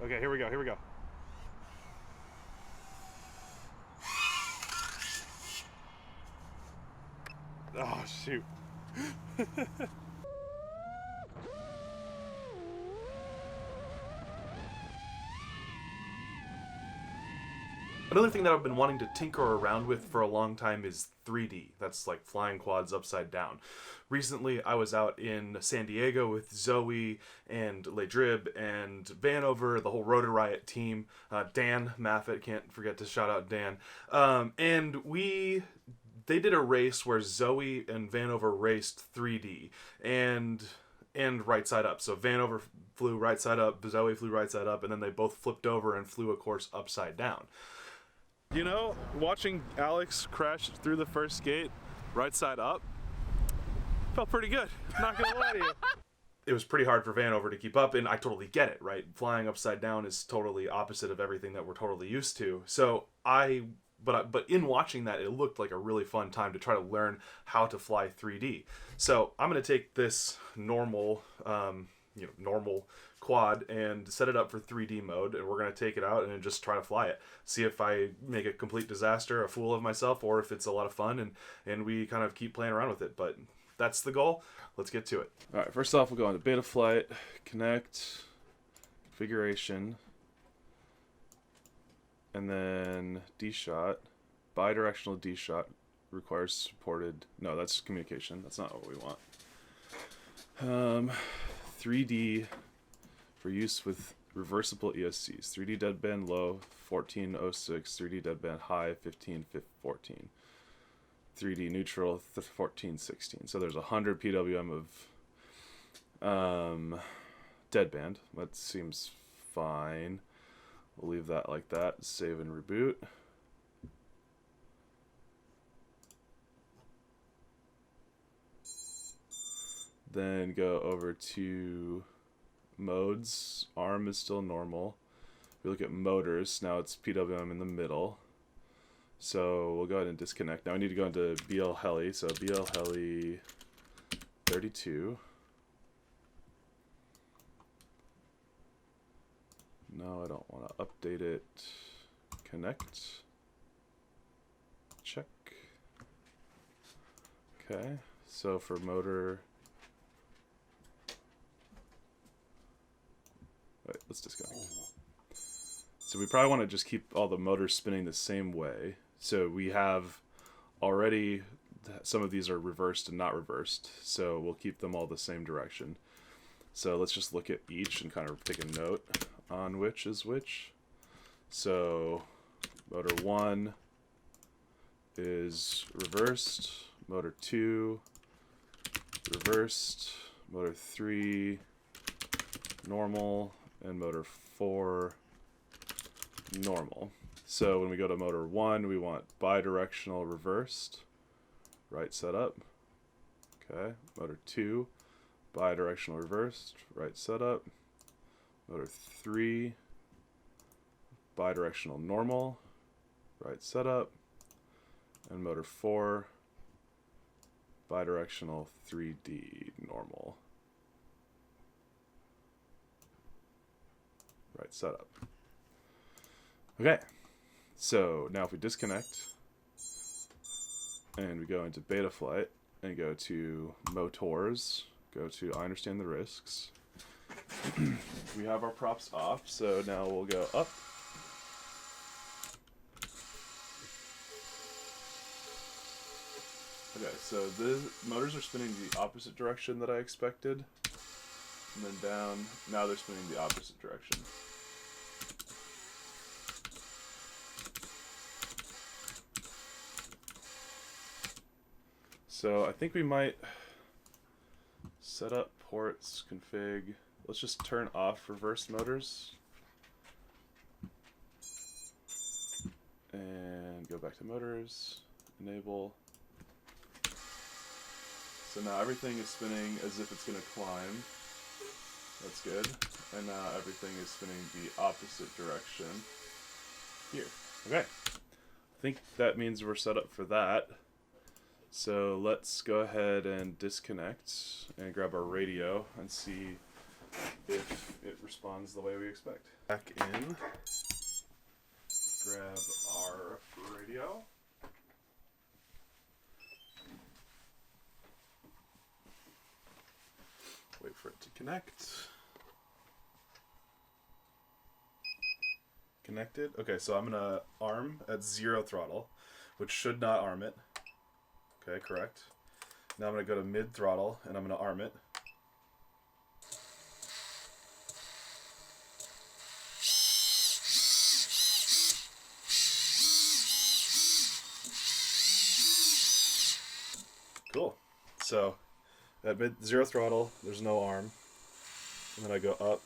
Okay, here we go, here we go. Oh, shoot. Another thing that I've been wanting to tinker around with for a long time is 3D. That's like flying quads upside down. Recently, I was out in San Diego with Zoe and Ledrib and Vanover, the whole Rotor Riot team. Dan Maffett, can't forget to shout out Dan. And they did a race where Zoe and Vanover raced 3D and right side up. So Vanover flew right side up, Zoe flew right side up, and then they both flipped over and flew a course upside down. You know, watching Alex crash through the first gate right side up felt pretty good, not gonna lie to you. It was pretty hard for Vanover to keep up, and I totally get it, right? Flying upside down is totally opposite of everything that we're totally used to. So but in watching that, it looked like a really fun time to try to learn how to fly 3D. So I'm gonna take this normal quad and set it up for 3D mode, and we're going to take it out and just try to fly it. See if I make a complete disaster, a fool of myself, or if it's a lot of fun, and we kind of keep playing around with it. But that's the goal. Let's get to it. All right, first off, we'll go into beta flight, connect, configuration, and then D-shot. Bidirectional D-shot requires supported... No, that's communication. That's not what we want. 3D for use with reversible ESCs. 3D deadband low 1406, 3D deadband high 1514, 3D neutral 1416. So there's 100 PWM of deadband. That seems fine. We'll leave that like that. Save and reboot. Then go over to modes. Arm is still normal. We look at motors. Now it's PWM in the middle. So we'll go ahead and disconnect. Now we need to go into BL Heli. So BL Heli 32. No, I don't want to update it. Connect. Check. Okay. So for motor... Wait, let's disconnect. So we probably want to just keep all the motors spinning the same way. So we have already, some of these are reversed and not reversed, so we'll keep them all the same direction. So let's just look at each and kind of take a note on which is which. So motor 1 is reversed, motor 2 reversed, motor 3 normal, and motor 4 normal. So when we go to motor 1, we want bidirectional reversed, right setup. Okay, motor 2, bidirectional reversed, right setup. Motor 3, bidirectional normal, right setup. And motor 4, bidirectional 3D normal. Right setup. Okay, so now if we disconnect and we go into beta flight and go to motors, go to I understand the risks. We have our props off, so now we'll go up. Okay, so the motors are spinning the opposite direction that I expected. And then down, now they're spinning the opposite direction. So I think we might set up ports, config. Let's just turn off reverse motors. And go back to motors, enable. So now everything is spinning as if it's going to climb. That's good. And now everything is spinning the opposite direction here. Okay. I think that means we're set up for that. So let's go ahead and disconnect and grab our radio and see if it responds the way we expect. Back in, grab our radio. Wait for it to connect. Connected. Okay, so I'm gonna arm at 0 throttle, which should not arm it. Okay, correct. Now I'm gonna go to mid throttle and I'm gonna arm it. Cool. So at mid 0 throttle, there's no arm. And then I go up.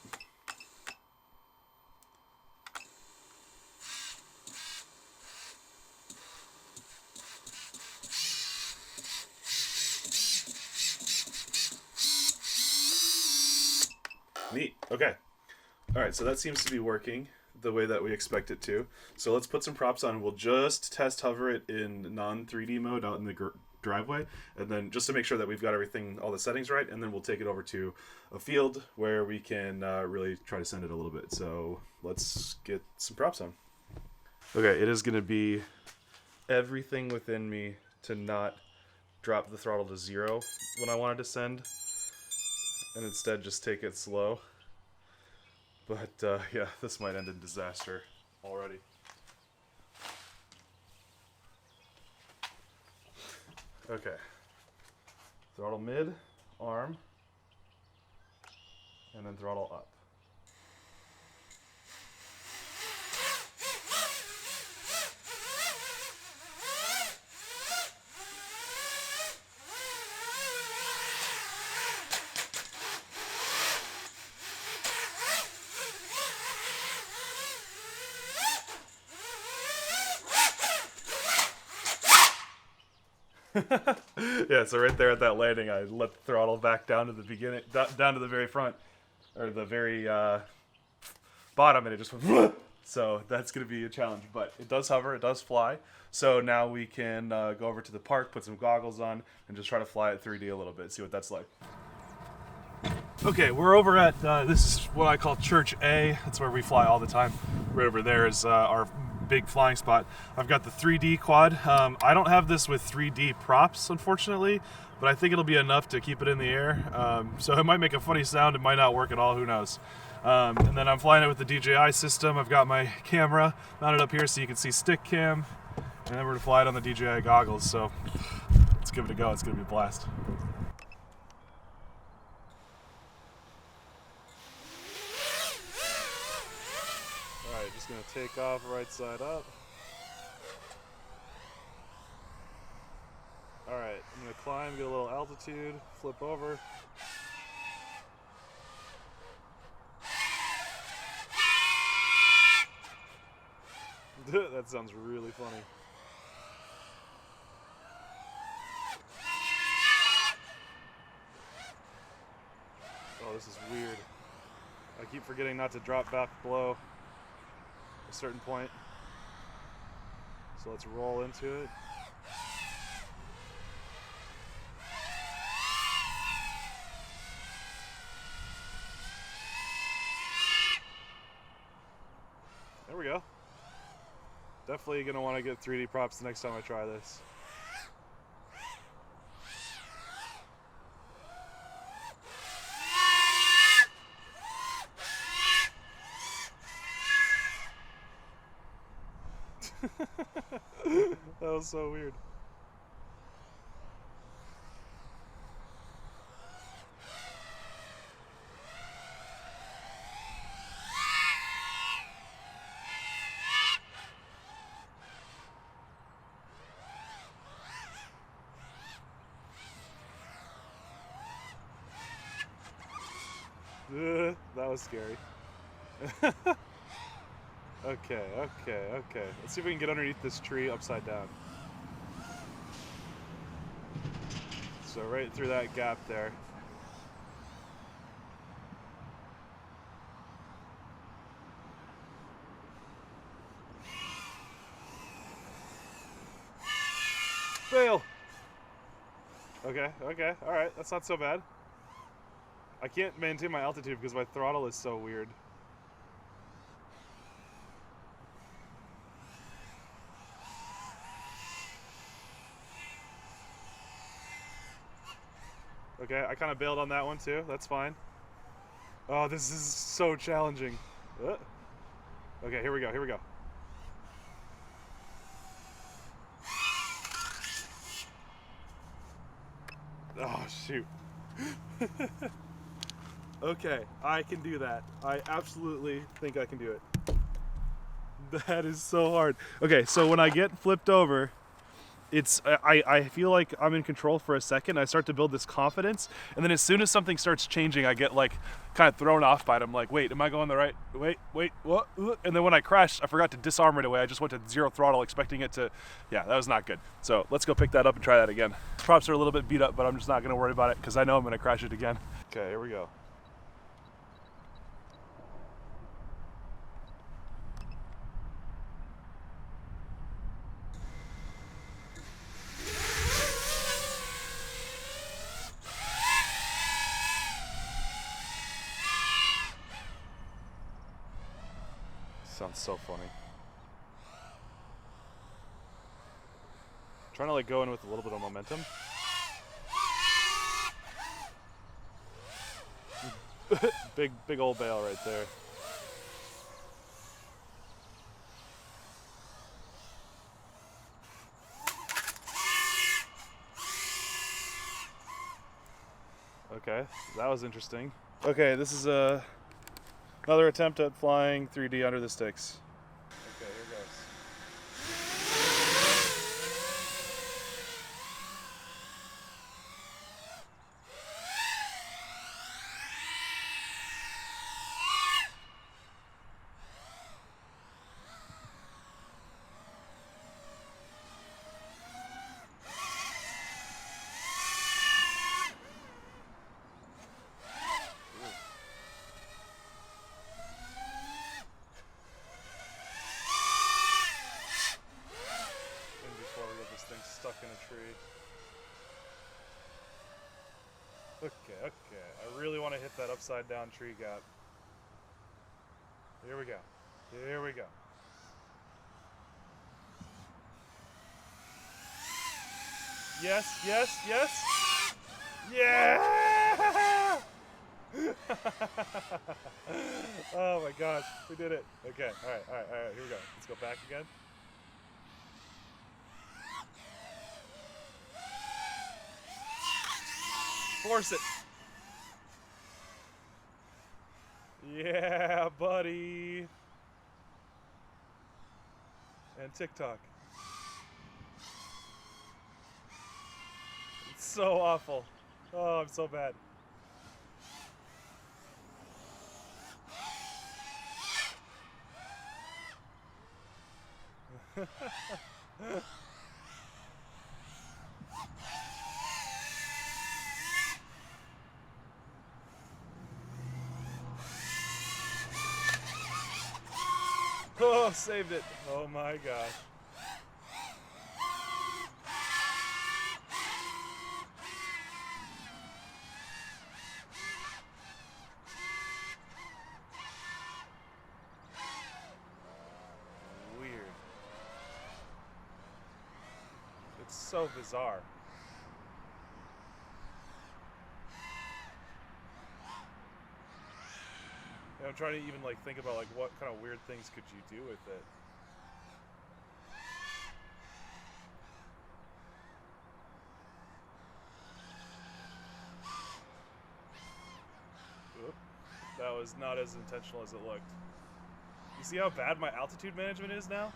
Neat. Okay. All right, so that seems to be working the way that we expect it to. So let's put some props on. We'll just test hover it in non-3D mode out in the driveway, and then just to make sure that we've got everything, all the settings right, and then we'll take it over to a field where we can really try to send it a little bit. So let's get some props on. Okay, it is going to be everything within me to not drop the throttle to 0 when I wanted to send, and instead just take it slow. But yeah, this might end in disaster already. Okay. Throttle mid, arm, and then throttle up. Yeah, so right there at that landing, I let the throttle back down to the beginning, down to the very front, or the very bottom, and it just went. So that's going to be a challenge, but it does hover, it does fly. So now we can go over to the park, put some goggles on, and just try to fly at 3D a little bit, see what that's like. Okay, we're over at, this is what I call Church A. That's where we fly all the time. Right over there is our big flying spot. I've got the 3D quad. I don't have this with 3D props, unfortunately, but I think it'll be enough to keep it in the air. So it might make a funny sound, it might not work at all, who knows. And then I'm flying it with the DJI system. I've got my camera mounted up here so you can see stick cam, and then we're gonna fly it on the DJI goggles, so let's give it a go. It's gonna be a blast. Alright, just gonna take off right side up. Alright, I'm gonna climb, get a little altitude, flip over. That sounds really funny. Oh, this is weird. I keep forgetting not to drop back below a certain point. So let's roll into it. There we go. Definitely gonna want to get 3D props the next time I try this. That was so weird. That was scary. Okay. Let's see if we can get underneath this tree upside down. So right through that gap there. Fail! Okay, alright, that's not so bad. I can't maintain my altitude because my throttle is so weird. Okay, I kind of bailed on that one too. That's fine. Oh, this is so challenging. Okay, here we go. Here we go. Oh, shoot. Okay, I can do that. I absolutely think I can do it. That is so hard. Okay, so when I get flipped over, I feel like I'm in control for a second. I start to build this confidence, and then as soon as something starts changing, I get like kind of thrown off by it. I'm like, wait, am I going the right? Wait, what? And then when I crashed, I forgot to disarm right away. I just went to 0 throttle, expecting it to, yeah, that was not good. So let's go pick that up and try that again. Props are a little bit beat up, but I'm just not going to worry about it because I know I'm going to crash it again. Okay, here we go. Sounds so funny. Trying to like go in with a little bit of momentum. big old bail right there. Okay, that was interesting. Okay, this is another attempt at flying 3D under the sticks. Okay, here goes. Stuck in a tree. Okay. I really want to hit that upside down tree gap. Here we go. Here we go. Yes. Yeah! Oh my gosh, we did it. Okay, all right, here we go. Let's go back again. Force it. Yeah, buddy. And TikTok. It's so awful. Oh, I'm so bad. Oh, saved it. Oh my gosh. Weird. It's so bizarre. I'm trying to even like think about like what kind of weird things could you do with it. Oop. That was not as intentional as it looked. You see how bad my altitude management is now?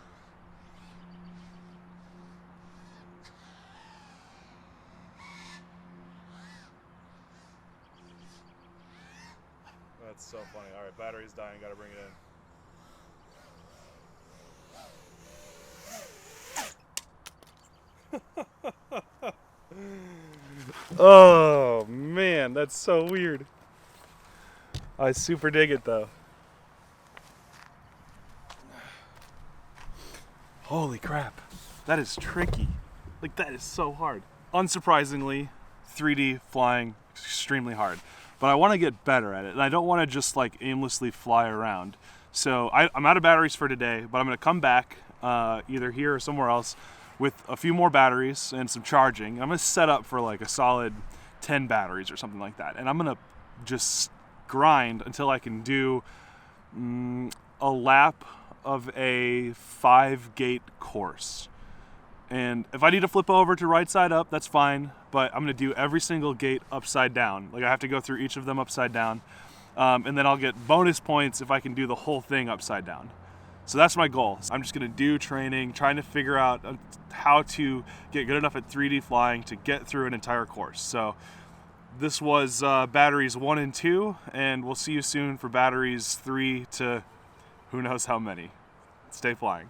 That's so funny. All right, battery's dying. Gotta bring it in. Oh man, that's so weird. I super dig it though. Holy crap, that is tricky. Like that is so hard. Unsurprisingly, 3D flying extremely hard. but I want to get better at it, and I don't want to just like aimlessly fly around. So I'm out of batteries for today, but I'm going to come back either here or somewhere else with a few more batteries and some charging. I'm going to set up for like a solid 10 batteries or something like that, and I'm going to just grind until I can do a lap of a 5-gate course. And if I need to flip over to right side up, that's fine, but I'm going to do every single gate upside down. Like I have to go through each of them upside down. And then I'll get bonus points if I can do the whole thing upside down. So that's my goal. I'm just going to do training, trying to figure out how to get good enough at 3D flying to get through an entire course. So this was batteries 1 and 2, and we'll see you soon for batteries 3 to who knows how many. Stay flying.